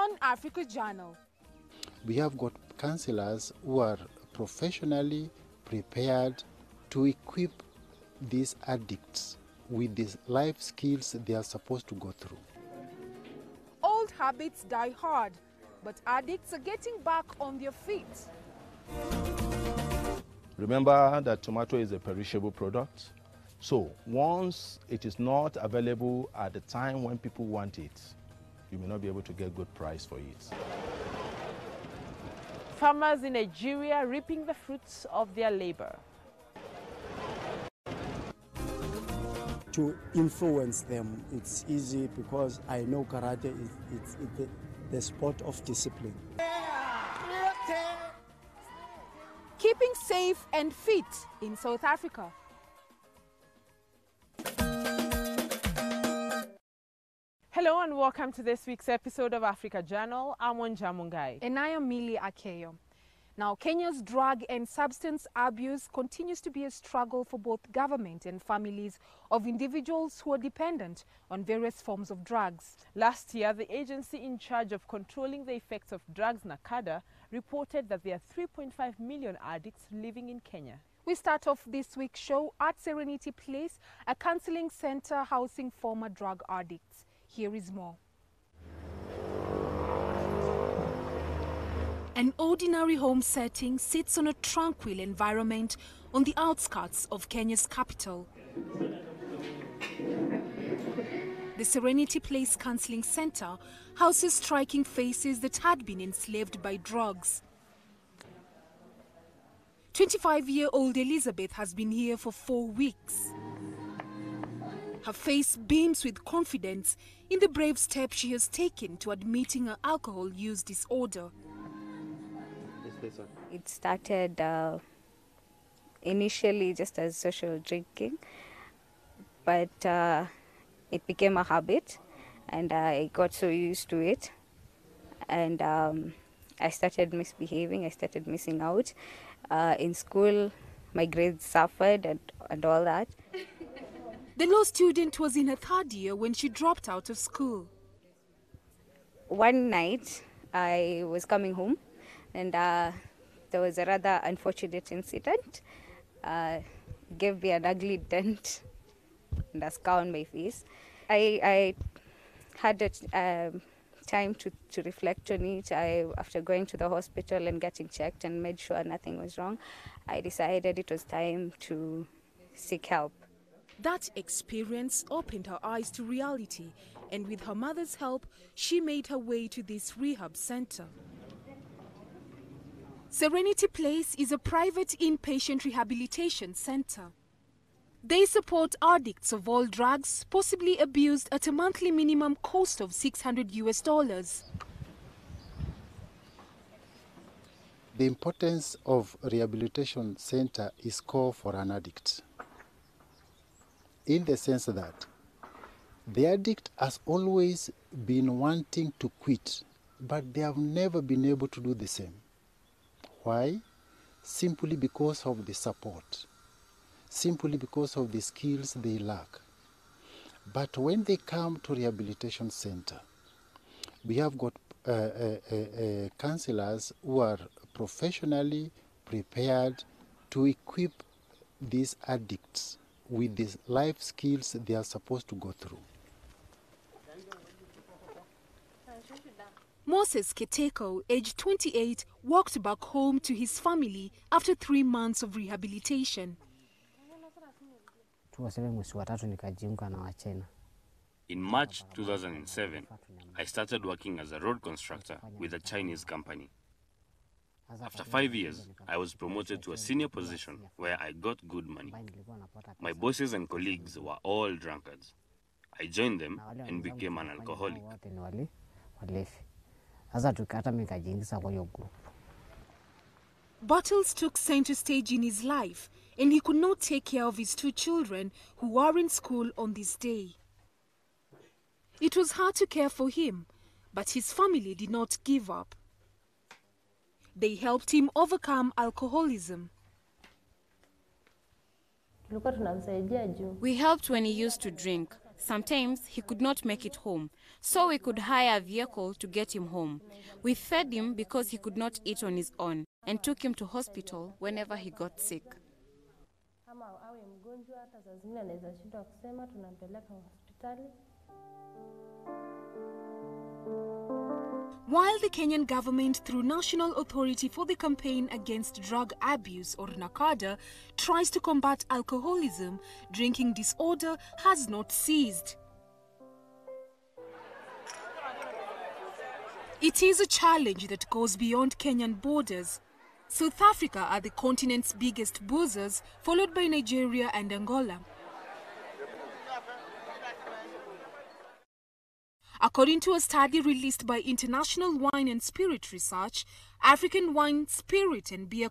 on Africa Journal. We have got counselors who are professionally prepared to equip these addicts with the life skills they are supposed to go through. Old habits die hard, but addicts are getting back on their feet. Remember that tomato is a perishable product. So once it is not available at the time when people want it, you may not be able to get good price for it. Farmers in Nigeria reaping the fruits of their labor. To influence them, it's easy because I know karate is the sport of discipline. Keeping safe and fit in South Africa. Hello and welcome to this week's episode of Africa Journal. I'm Wanja Mungai. And I am Millie Akeyo. Now, Kenya's drug and substance abuse continues to be a struggle for both government and families of individuals who are dependent on various forms of drugs. Last year, the agency in charge of controlling the effects of drugs, NACADA, reported that there are 3.5 million addicts living in Kenya. We start off this week's show at Serenity Place, a counseling center housing former drug addicts. Here is more. An ordinary home setting sits on a tranquil environment on the outskirts of Kenya's capital. The Serenity Place Counseling Center houses striking faces that had been enslaved by drugs. 25-year-old Elizabeth has been here for 4 weeks. Her face beams with confidence in the brave step she has taken to admitting her alcohol use disorder. It started initially just as social drinking, but it became a habit and I got so used to it, and I started misbehaving, I started missing out. In school, my grades suffered and all that. The law student was in her third year when she dropped out of school. One night, I was coming home and there was a rather unfortunate incident. Gave me an ugly dent and a scar on my face. I had a time to reflect on it. After going to the hospital and getting checked and made sure nothing was wrong, I decided it was time to seek help. That experience opened her eyes to reality, and with her mother's help, she made her way to this rehab center. Serenity Place is a private inpatient rehabilitation center. They support addicts of all drugs, possibly abused, at a monthly minimum cost of $600. The importance of rehabilitation center is core for an addict, in the sense that the addict has always been wanting to quit, but they have never been able to do the same. Why? Simply because of the support, simply because of the skills they lack. But when they come to rehabilitation center, we have got counselors who are professionally prepared to equip these addicts with the life skills they are supposed to go through. Moses Keteko, aged 28, walked back home to his family after 3 months of rehabilitation. In March 2007, I started working as a road constructor with a Chinese company. After 5 years, I was promoted to a senior position where I got good money. My bosses and colleagues were all drunkards. I joined them and became an alcoholic. Battles took center stage in his life, and he could not take care of his 2 children who are in school on this day. It was hard to care for him, but his family did not give up. They helped him overcome alcoholism. We helped when he used to drink. Sometimes he could not make it home, so we could hire a vehicle to get him home. We fed him because he could not eat on his own and took him to hospital whenever he got sick. While the Kenyan government, through National Authority for the Campaign Against Drug Abuse, or NACADA, tries to combat alcoholism, drinking disorder has not ceased. It is a challenge that goes beyond Kenyan borders. South Africa are the continent's biggest boozers, followed by Nigeria and Angola. According to a study released by International Wine and Spirit Research, African wine, spirit and beer